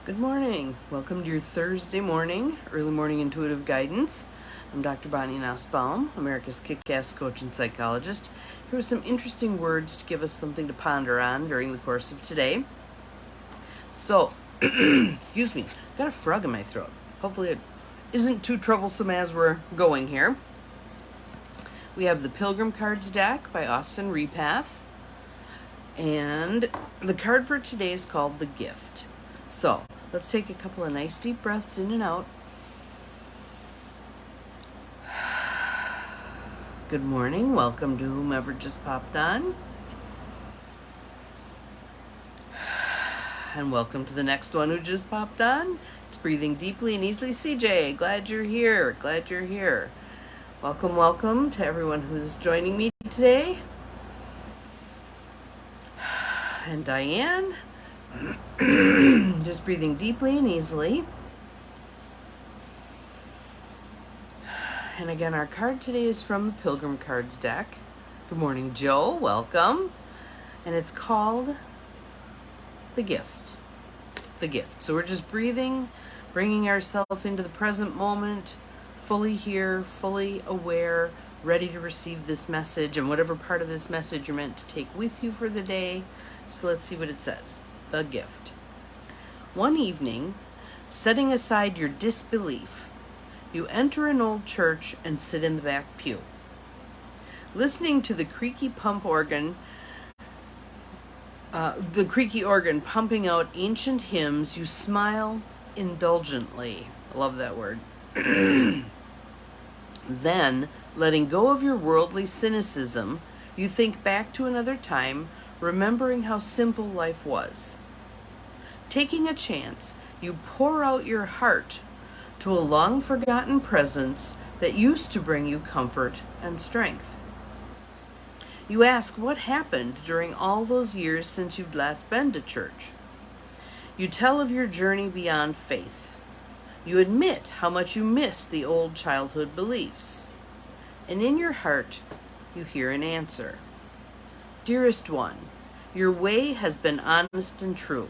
Good morning. Welcome to your Thursday morning, early morning intuitive guidance. I'm Dr. Bonnie Nussbaum, America's kick-ass coach and psychologist. Here are some interesting words to give us something to ponder on during the course of today. So, excuse me, got a frog in my throat. Hopefully it isn't too troublesome as we're going here. We have the Pilgrim Cards deck by Austin Repath. And the card for today is called The Gift. So, let's take a couple of nice deep breaths in and out. Good morning. Welcome to whomever just popped on. And welcome to the next one who just popped on. It's breathing deeply and easily. CJ, glad you're here. Glad you're here. Welcome to everyone who's joining me today. And Diane, just breathing deeply and easily. And again, our card today is from the Pilgrim Cards deck. Good morning, Joe. Welcome. And it's called The Gift. The Gift. So we're just breathing, bringing ourselves into the present moment, fully here, fully aware, ready to receive this message and whatever part of this message you're meant to take with you for the day. So let's see what it says. The Gift. One evening, setting aside your disbelief, you enter an old church and sit in the back pew. Listening to the creaky organ pumping out ancient hymns, you smile indulgently. I love that word. Then, letting go of your worldly cynicism, you think back to another time, remembering how simple life was. Taking a chance, you pour out your heart to a long-forgotten presence that used to bring you comfort and strength. You ask what happened during all those years since you've last been to church. You tell of your journey beyond faith. You admit how much you miss the old childhood beliefs. And in your heart, you hear an answer. Dearest one, your way has been honest and true.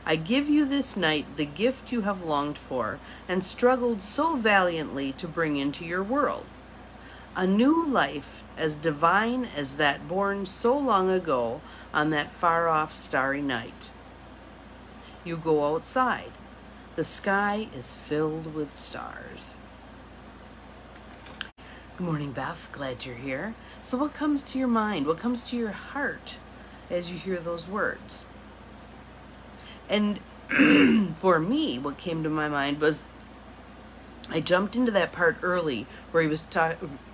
I give you this night the gift you have longed for and struggled so valiantly to bring into your world. A new life as divine as that born so long ago on that far-off starry night. You go outside. The sky is filled with stars. Good morning, Beth. Glad you're here. So what comes to your mind? What comes to your heart as you hear those words? And for me, what came to my mind was I jumped into that part early where he was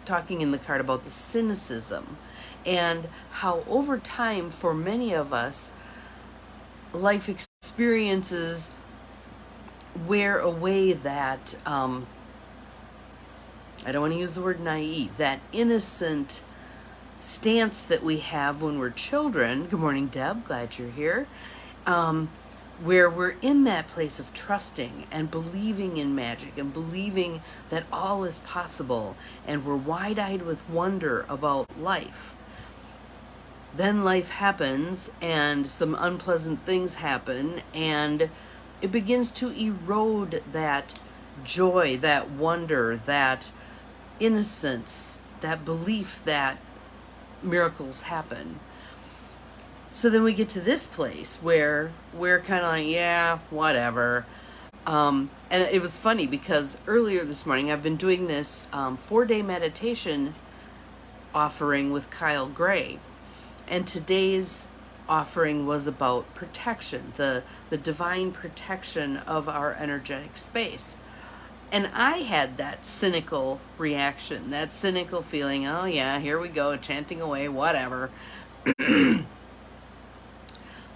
talking in the card about the cynicism and how over time for many of us, life experiences wear away that, I don't want to use the word naive, that innocent stance that we have when we're children. Good morning, Deb. Glad you're here. Where we're in that place of trusting and believing in magic and believing that all is possible, and we're wide-eyed with wonder about life. Then life happens and some unpleasant things happen, and it begins to erode that joy, that wonder, that innocence, that belief that miracles happen. So then we get to this place where we're kind of like, yeah, whatever. And it was funny because earlier this morning, I've been doing this 4-day meditation offering with Kyle Gray. And today's offering was about protection, the divine protection of our energetic space. And I had that cynical reaction, that cynical feeling, oh yeah, here we go, chanting away, whatever.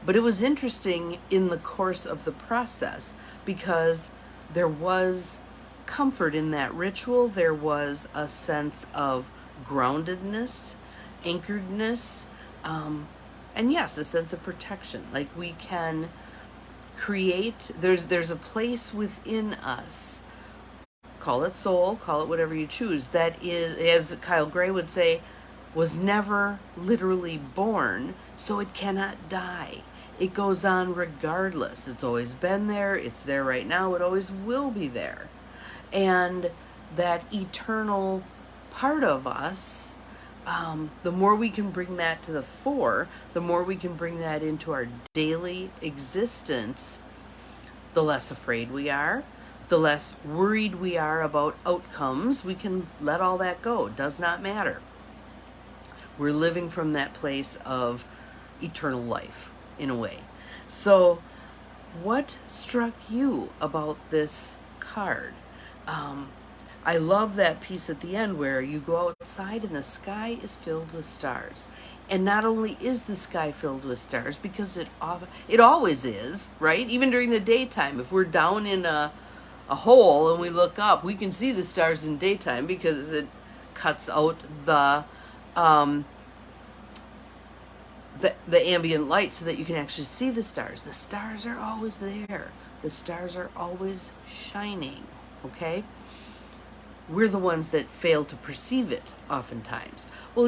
But it was interesting in the course of the process because there was comfort in that ritual. There was a sense of groundedness, anchoredness, and yes, a sense of protection. Like we can create, there's a place within us, call it soul, call it whatever you choose, that is, as Kyle Gray would say, was never literally born, so it cannot die. It goes on regardless. It's always been there. It's there right now. It always will be there. And that eternal part of us, the more we can bring that to the fore, the more we can bring that into our daily existence, the less afraid we are, the less worried we are about outcomes. We can let all that go. It does not matter. We're living from that place of eternal life, in a way. So, what struck you about this card? I love that piece at the end where you go outside and the sky is filled with stars. And not only is the sky filled with stars, because it always is, right? Even during the daytime, if we're down in a hole and we look up, we can see the stars in daytime because it cuts out the ambient light so that you can actually see the stars. The stars are always there. The stars are always shining, okay? We're the ones that fail to perceive it oftentimes. Well,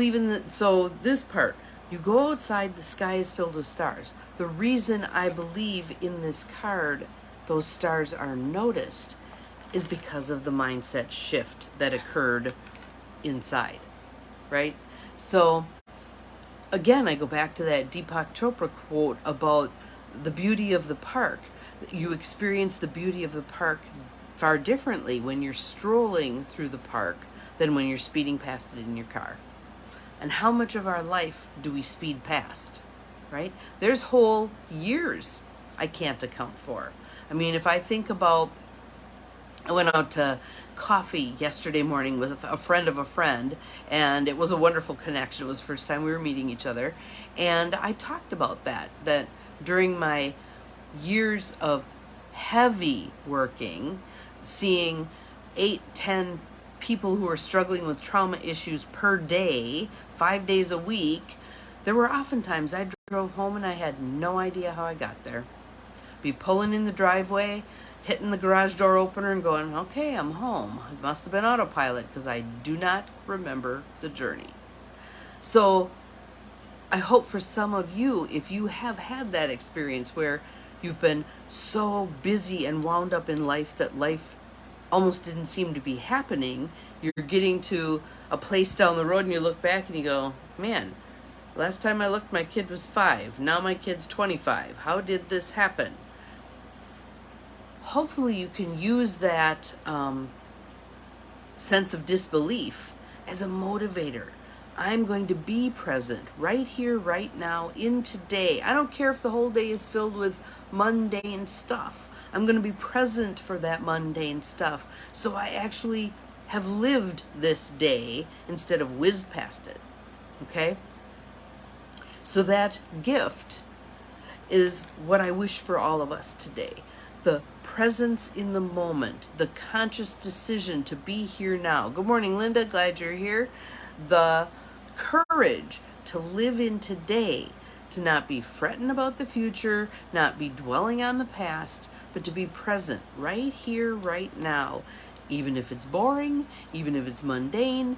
so this part, you go outside, the sky is filled with stars. The reason I believe in this card those stars are noticed is because of the mindset shift that occurred inside, right? So again, I go back to that Deepak Chopra quote about the beauty of the park. You experience the beauty of the park far differently when you're strolling through the park than when you're speeding past it in your car. And how much of our life do we speed past, right? There's whole years I can't account for. I mean, if I think about, I went out to coffee yesterday morning with a friend of a friend, and it was a wonderful connection. It was the first time we were meeting each other. And I talked about that during my years of heavy working, seeing 8-10 people who are struggling with trauma issues per day, 5 days a week, there were oftentimes I drove home and I had no idea how I got there. Be pulling in the driveway, hitting the garage door opener and going, okay, I'm home. It must have been autopilot because I do not remember the journey. So I hope for some of you, if you have had that experience where you've been so busy and wound up in life that life almost didn't seem to be happening, you're getting to a place down the road and you look back and you go, man, last time I looked my kid was 5, now my kid's 25. How did this happen? Hopefully you can use that sense of disbelief as a motivator. I'm going to be present right here, right now, in today. I don't care if the whole day is filled with mundane stuff. I'm going to be present for that mundane stuff. So I actually have lived this day instead of whizzed past it. Okay? So that gift is what I wish for all of us today. The presence in the moment, the conscious decision to be here now. Good morning, Linda. Glad you're here. The courage to live in today, to not be fretting about the future, not be dwelling on the past, but to be present right here, right now. Even if it's boring, even if it's mundane,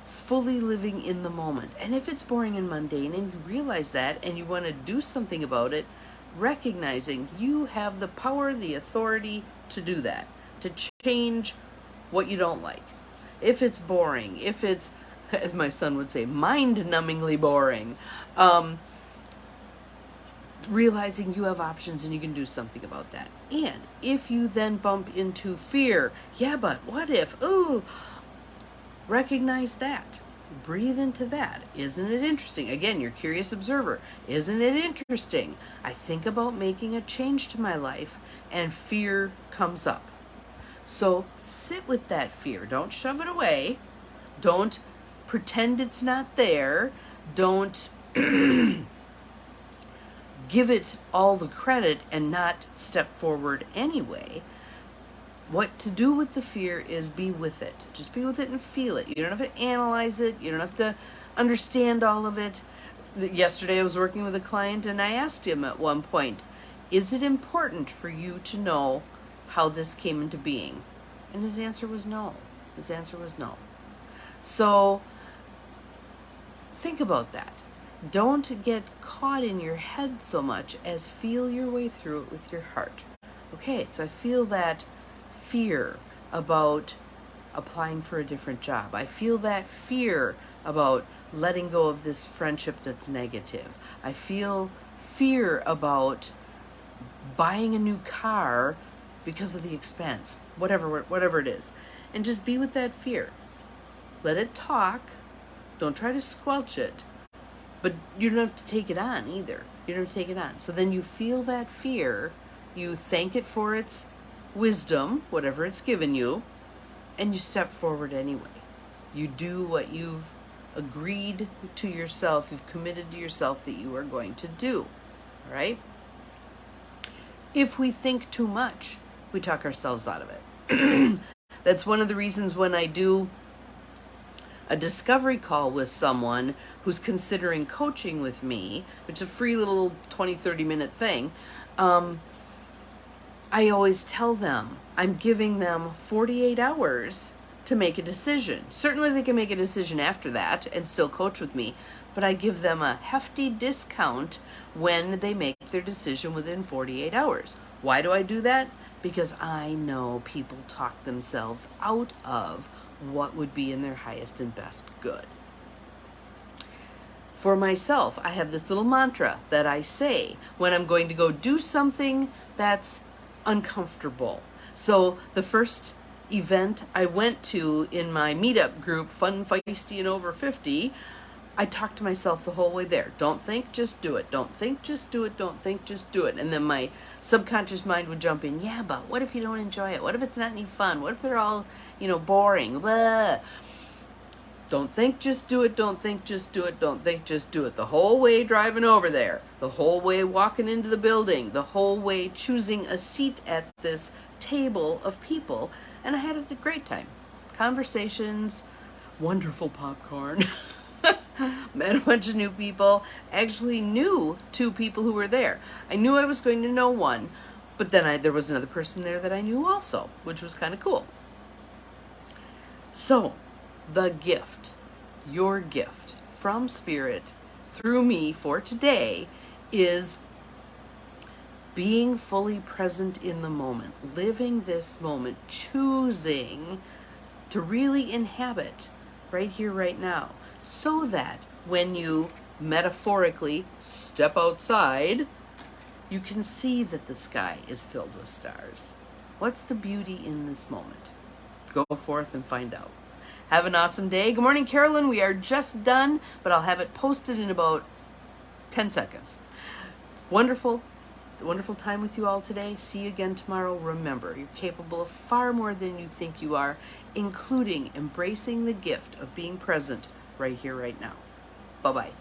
fully living in the moment. And if it's boring and mundane and you realize that and you want to do something about it, recognizing you have the power, the authority to do that, to change what you don't like. If it's boring, if it's, as my son would say, mind-numbingly boring, realizing you have options and you can do something about that. And if you then bump into fear, yeah, but what if? Ooh, recognize that. Breathe into that. Isn't it interesting? Again, you're a curious observer. Isn't it interesting? I think about making a change to my life and fear comes up. So sit with that fear. Don't shove it away. Don't pretend it's not there. Don't give it all the credit and not step forward anyway. What to do with the fear is be with it. Just be with it and feel it. You don't have to analyze it. You don't have to understand all of it. Yesterday I was working with a client and I asked him at one point, is it important for you to know how this came into being? And his answer was no. His answer was no. So think about that. Don't get caught in your head so much as feel your way through it with your heart. Okay, so I feel that fear about applying for a different job. I feel that fear about letting go of this friendship that's negative. I feel fear about buying a new car because of the expense, whatever it is. And just be with that fear. Let it talk. Don't try to squelch it. But you don't have to take it on either. You don't have to take it on. So then you feel that fear, you thank it for its wisdom, whatever it's given you, and you step forward anyway. You do what you've agreed to yourself, you've committed to yourself that you are going to do. All right? If we think too much, we talk ourselves out of it. That's one of the reasons when I do a discovery call with someone who's considering coaching with me, which is a free little 20-30 minute thing, I always tell them I'm giving them 48 hours to make a decision. Certainly they can make a decision after that and still coach with me, but I give them a hefty discount when they make their decision within 48 hours. Why do I do that? Because I know people talk themselves out of what would be in their highest and best good. For myself, I have this little mantra that I say when I'm going to go do something that's uncomfortable. So the first event I went to in my meetup group, Fun, Feisty, and Over 50, I talked to myself the whole way there. Don't think, just do it. Don't think, just do it. Don't think, just do it. And then my subconscious mind would jump in. Yeah, but what if you don't enjoy it? What if it's not any fun? What if they're all, boring? Blah. Don't think, just do it. Don't think, just do it. Don't think, just do it. The whole way driving over there. The whole way walking into the building. The whole way choosing a seat at this table of people. And I had a great time. Conversations, wonderful popcorn. Met a bunch of new people. Actually knew 2 people who were there. I knew I was going to know one, but then there was another person there that I knew also, which was kind of cool. So, the gift, your gift from Spirit through me for today is being fully present in the moment, living this moment, choosing to really inhabit right here, right now, so that when you metaphorically step outside, you can see that the sky is filled with stars. What's the beauty in this moment? Go forth and find out. Have an awesome day. Good morning, Carolyn. We are just done, but I'll have it posted in about 10 seconds. Wonderful time with you all today. See you again tomorrow. Remember, you're capable of far more than you think you are, including embracing the gift of being present right here, right now. Bye-bye.